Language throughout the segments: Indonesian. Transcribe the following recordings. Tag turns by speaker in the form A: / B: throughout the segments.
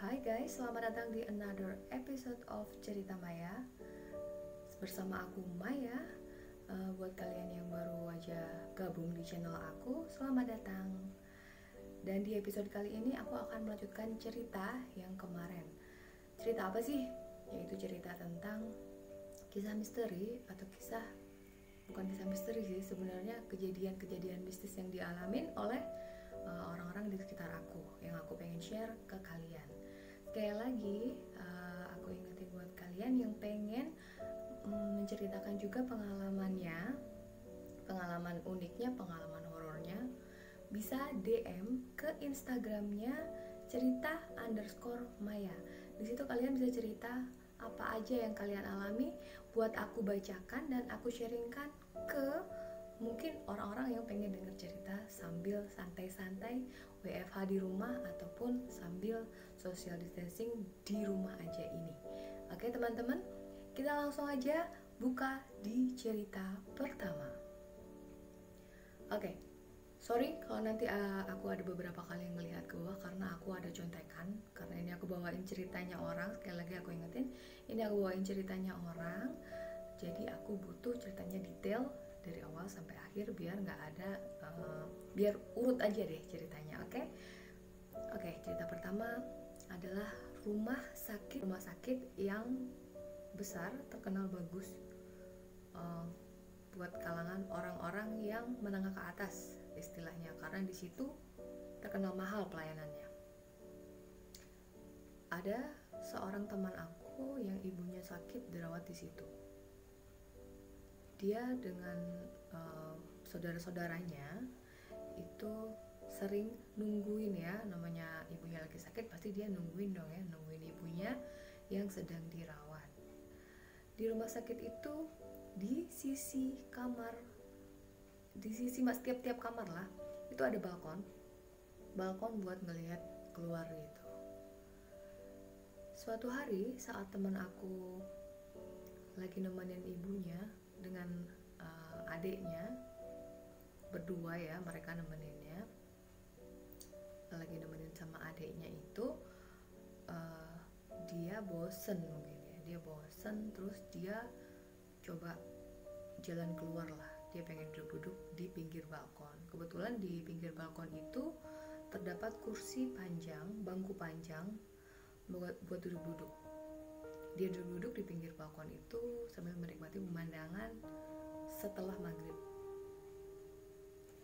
A: Hai guys, selamat datang di another episode of Cerita Maya. Bersama aku Maya. Buat kalian yang baru aja gabung di channel aku, selamat datang. Dan di episode kali ini aku akan melanjutkan cerita yang kemarin. Cerita apa sih? Yaitu cerita tentang kisah misteri atau bukan kisah misteri sih, sebenarnya kejadian-kejadian mistis yang dialamin oleh orang-orang di sekitar aku yang aku pengen share ke kalian. Sekali lagi aku ingetin buat kalian yang pengen menceritakan juga pengalamannya, pengalaman uniknya, pengalaman horornya, bisa DM ke Instagramnya cerita_maya. Di situ kalian bisa cerita apa aja yang kalian alami buat aku bacakan dan aku sharingkan ke mungkin orang-orang yang pengen denger cerita sambil santai-santai WFH di rumah ataupun sambil social distancing di rumah aja ini. Oke teman-teman, kita langsung aja buka di cerita pertama. Oke, sorry kalau nanti aku ada beberapa kali ngelihat ke bawah karena aku ada contekan. Karena ini aku bawain ceritanya orang. Sekali lagi aku ingetin, ini aku bawain ceritanya orang. Jadi aku butuh ceritanya detail dari awal sampai akhir biar nggak ada biar urut aja deh ceritanya. Oke, cerita pertama adalah rumah sakit yang besar, terkenal bagus buat kalangan orang-orang yang menengah ke atas istilahnya, karena di situ terkenal mahal pelayanannya. Ada seorang teman aku yang ibunya sakit dirawat di situ. Dia dengan saudara-saudaranya itu sering nungguin ya, namanya ibunya lagi sakit pasti dia nungguin dong ya, nungguin ibunya yang sedang dirawat. Di rumah sakit itu di sisi kamar, di sisi tiap kamar lah itu ada balkon buat ngelihat keluar gitu. Suatu hari saat teman aku lagi nemenin ibunya dengan adiknya berdua ya, mereka nemenin sama adiknya itu dia bosen mungkin ya, dia bosen terus dia coba jalan keluar lah, dia pengen duduk-duduk di pinggir balkon. Kebetulan di pinggir balkon itu terdapat kursi panjang, bangku panjang buat duduk-duduk. Dia duduk-duduk di pinggir balkon itu sambil menikmati pemandangan setelah maghrib.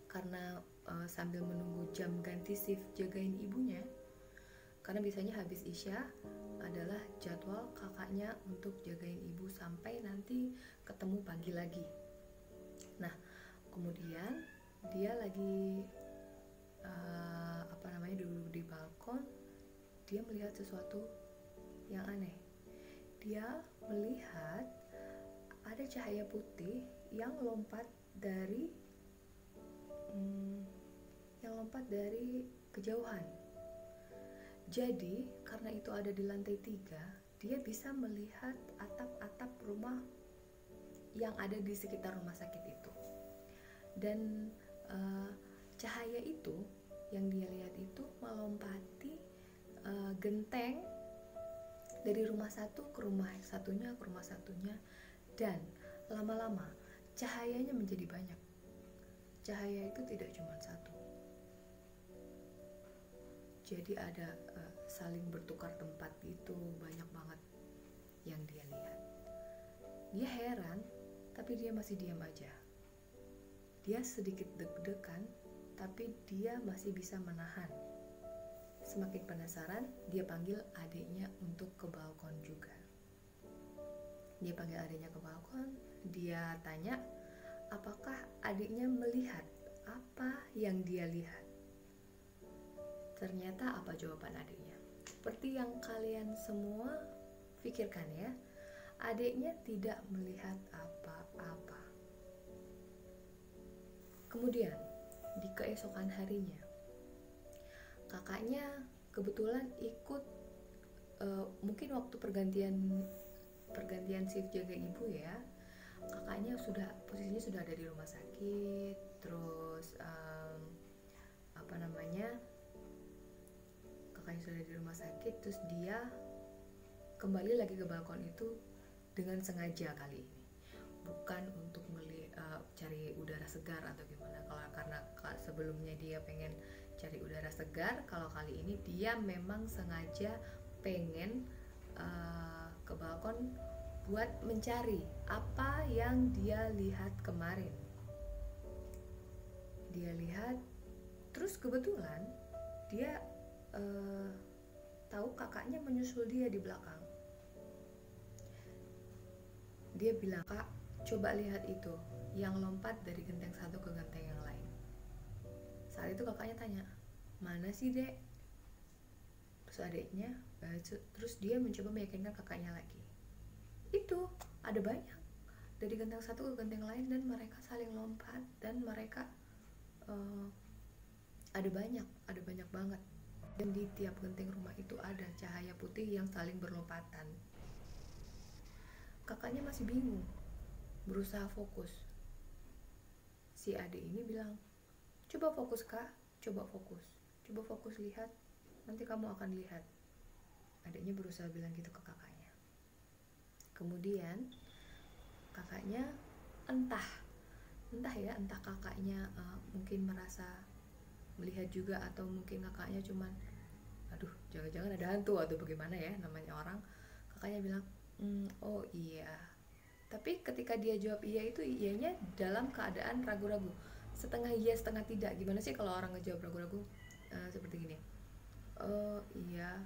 A: Karena sambil menunggu jam ganti shift jagain ibunya, karena biasanya habis isya adalah jadwal kakaknya untuk jagain ibu sampai nanti ketemu pagi lagi. Nah, kemudian dia lagi duduk di balkon, dia melihat sesuatu yang aneh. Dia melihat ada cahaya putih yang lompat dari kejauhan. Jadi karena itu ada di lantai 3, dia bisa melihat atap-atap rumah yang ada di sekitar rumah sakit itu. Dan cahaya itu yang dia lihat itu melompati genteng dari rumah satu ke rumah satunya, dan lama-lama cahayanya menjadi banyak. Cahaya itu tidak cuma satu, jadi ada saling bertukar tempat gitu, banyak banget yang dia lihat. Dia heran, tapi dia masih diam aja. Dia sedikit deg-degan, tapi dia masih bisa menahan. Semakin penasaran, dia panggil adiknya untuk ke balkon juga. Dia panggil adiknya ke balkon, dia tanya apakah adiknya melihat apa yang dia lihat. Ternyata apa jawaban adiknya? Seperti yang kalian semua pikirkan ya, adiknya tidak melihat apa-apa. Kemudian di keesokan harinya, kakaknya kebetulan ikut mungkin waktu pergantian shift jaga ibu ya, kakaknya posisinya sudah ada di rumah sakit. Terus kakaknya sudah di rumah sakit, terus dia kembali lagi ke balkon itu dengan sengaja kali ini, bukan untuk cari udara segar atau gimana. Karena sebelumnya dia pengen cari udara segar, kalau kali ini dia memang sengaja pengen ke balkon buat mencari apa yang dia lihat kemarin. Dia lihat, terus kebetulan dia tahu kakaknya menyusul dia di belakang. Dia bilang, "Kak, coba lihat itu, yang lompat dari genteng satu ke genteng yang lain." Saat itu kakaknya tanya, "Mana sih, Dek?" Terus adiknya, terus dia mencoba meyakinkan kakaknya lagi. Itu ada banyak dari genteng satu ke genteng lain, dan mereka saling lompat, dan mereka ada banyak banget. Dan di tiap genteng rumah itu ada cahaya putih yang saling berlompatan. Kakaknya masih bingung, berusaha fokus. Si adik ini bilang, "Coba fokus, Kak, coba fokus lihat, nanti kamu akan lihat." Adiknya berusaha bilang gitu ke kakaknya. Kemudian kakaknya entah kakaknya mungkin merasa melihat juga, atau mungkin kakaknya cuman aduh jangan-jangan ada hantu atau bagaimana ya, namanya orang. Kakaknya bilang, "Oh iya." Tapi ketika dia jawab iya, itu iyanya dalam keadaan ragu-ragu, setengah iya setengah tidak. Gimana sih kalau orang ngejawab ragu-ragu? Seperti gini, "Oh iya,"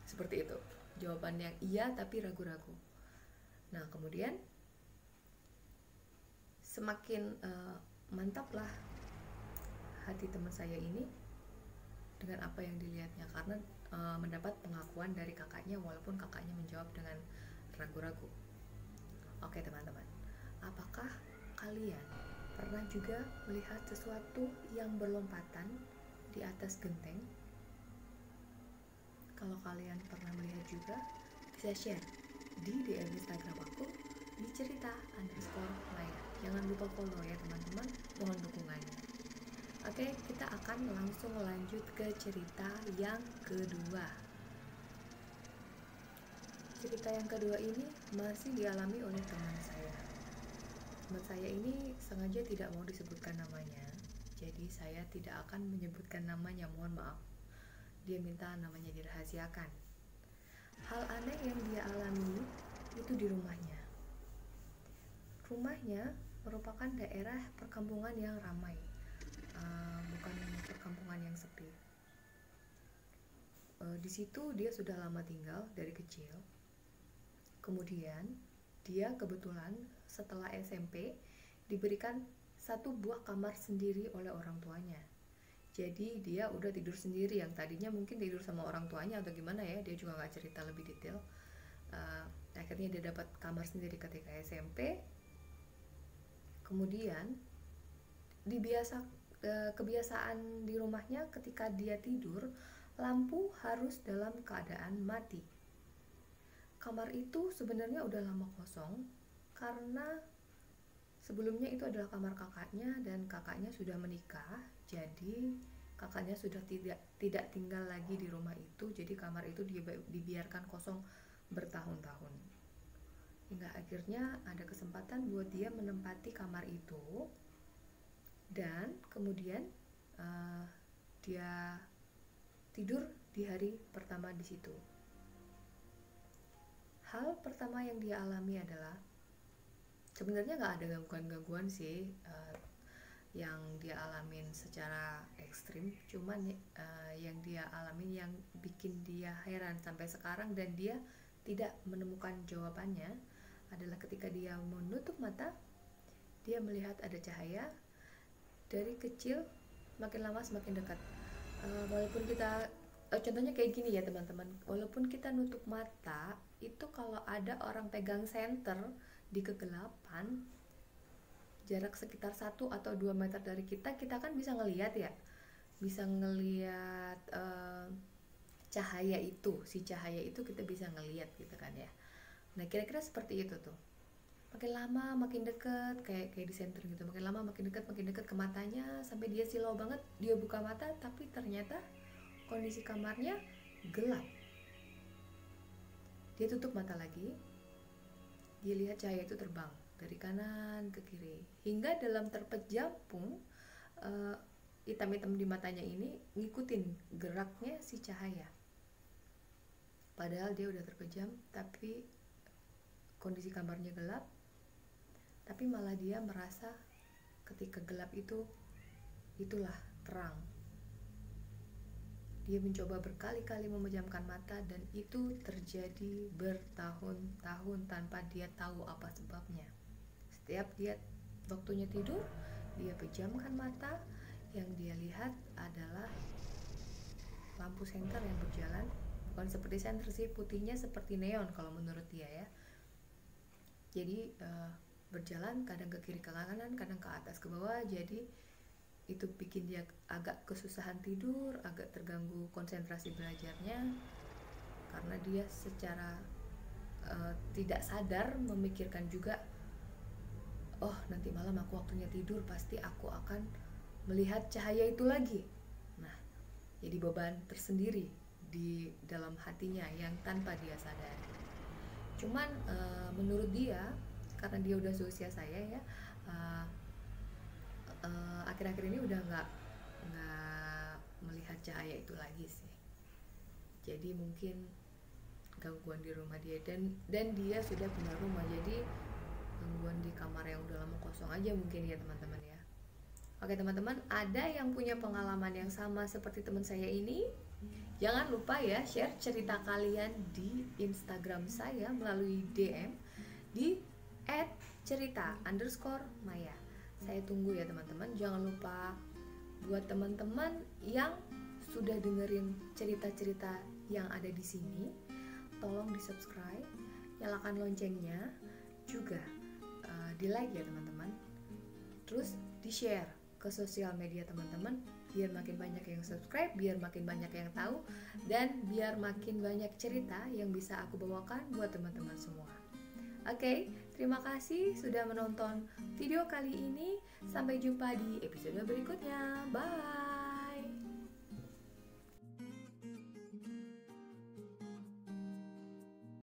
A: seperti itu jawabannya, iya tapi ragu-ragu. Nah kemudian semakin mantaplah hati teman saya ini dengan apa yang dilihatnya, karena mendapat pengakuan dari kakaknya walaupun kakaknya menjawab dengan ragu-ragu. Oke teman-teman, apakah kalian pernah juga melihat sesuatu yang berlompatan di atas genteng? Kalau kalian pernah melihat juga, bisa share di DM Instagram aku di cerita_Maya. Jangan lupa follow ya teman-teman, mohon dukungannya. Oke, kita akan langsung lanjut ke cerita yang kedua. Cerita yang kedua ini masih dialami oleh teman saya. Teman saya ini sengaja tidak mau disebutkan namanya, jadi saya tidak akan menyebutkan namanya, mohon maaf. Dia minta namanya dirahasiakan. Hal aneh yang dia alami itu di rumahnya. Rumahnya merupakan daerah perkampungan yang ramai, bukan perkampungan yang sepi. Di situ dia sudah lama tinggal dari kecil. Kemudian dia kebetulan setelah SMP diberikan satu buah kamar sendiri oleh orang tuanya. Jadi dia udah tidur sendiri, yang tadinya mungkin tidur sama orang tuanya atau gimana ya, dia juga nggak cerita lebih detail. Akhirnya dia dapat kamar sendiri ketika SMP. Kemudian kebiasaan di rumahnya ketika dia tidur, lampu harus dalam keadaan mati. Kamar itu sebenarnya udah lama kosong karena sebelumnya itu adalah kamar kakaknya, dan kakaknya sudah menikah. Jadi kakaknya sudah tidak tinggal lagi di rumah itu, jadi kamar itu dibiarkan kosong bertahun-tahun. Hingga akhirnya ada kesempatan buat dia menempati kamar itu, dan kemudian dia tidur di hari pertama di situ. Hal pertama yang dia alami adalah, sebenarnya nggak ada gangguan-gangguan sih yang dia alamin secara ekstrim, cuman yang dia alamin yang bikin dia heran sampai sekarang dan dia tidak menemukan jawabannya adalah ketika dia menutup mata, dia melihat ada cahaya dari kecil makin lama semakin dekat. Walaupun kita contohnya kayak gini ya teman-teman, walaupun kita nutup mata, itu kalau ada orang pegang senter di kegelapan jarak sekitar 1 atau 2 meter dari kita kan bisa ngelihat ya, bisa ngelihat cahaya itu, si cahaya itu kita bisa ngelihat gitu kan ya. Nah kira-kira seperti itu tuh, makin lama makin deket, kayak di center gitu, makin lama makin deket ke matanya, sampai dia silau banget. Dia buka mata tapi ternyata kondisi kamarnya gelap. Dia tutup mata lagi. Dia lihat cahaya itu terbang dari kanan ke kiri, hingga dalam terpejam pun hitam-hitam di matanya ini ngikutin geraknya si cahaya. Padahal dia udah terpejam, tapi kondisi kamarnya gelap. Tapi malah dia merasa ketika gelap itulah terang. Dia mencoba berkali-kali memejamkan mata, dan itu terjadi bertahun-tahun tanpa dia tahu apa sebabnya. Setiap dia waktunya tidur, dia pejamkan mata, yang dia lihat adalah lampu senter yang berjalan. Bukan seperti senter sih, putihnya seperti neon kalau menurut dia ya. Jadi berjalan kadang ke kiri ke kanan, kadang ke atas ke bawah. Jadi itu bikin dia agak kesusahan tidur, agak terganggu konsentrasi belajarnya, karena dia secara tidak sadar memikirkan juga, oh nanti malam aku waktunya tidur pasti aku akan melihat cahaya itu lagi. Nah, jadi beban tersendiri di dalam hatinya yang tanpa dia sadari. Cuman menurut dia, karena dia udah seusia saya ya, akhir-akhir ini udah nggak melihat cahaya itu lagi sih. Jadi mungkin gangguan di rumah dia, dan dia sudah punya rumah, jadi gangguan di kamar yang udah lama kosong aja mungkin ya teman-teman ya. Oke teman-teman, ada yang punya pengalaman yang sama seperti teman saya ini? Jangan lupa ya share cerita kalian di Instagram saya melalui DM di @cerita_maya. Saya tunggu ya teman-teman. Jangan lupa buat teman-teman yang sudah dengerin cerita-cerita yang ada di sini, tolong di subscribe, nyalakan loncengnya, juga di like ya teman-teman. Terus di share ke sosial media teman-teman, biar makin banyak yang subscribe, biar makin banyak yang tahu, dan biar makin banyak cerita yang bisa aku bawakan buat teman-teman semua. Oke, terima kasih sudah menonton video kali ini. Sampai jumpa di episode berikutnya. Bye.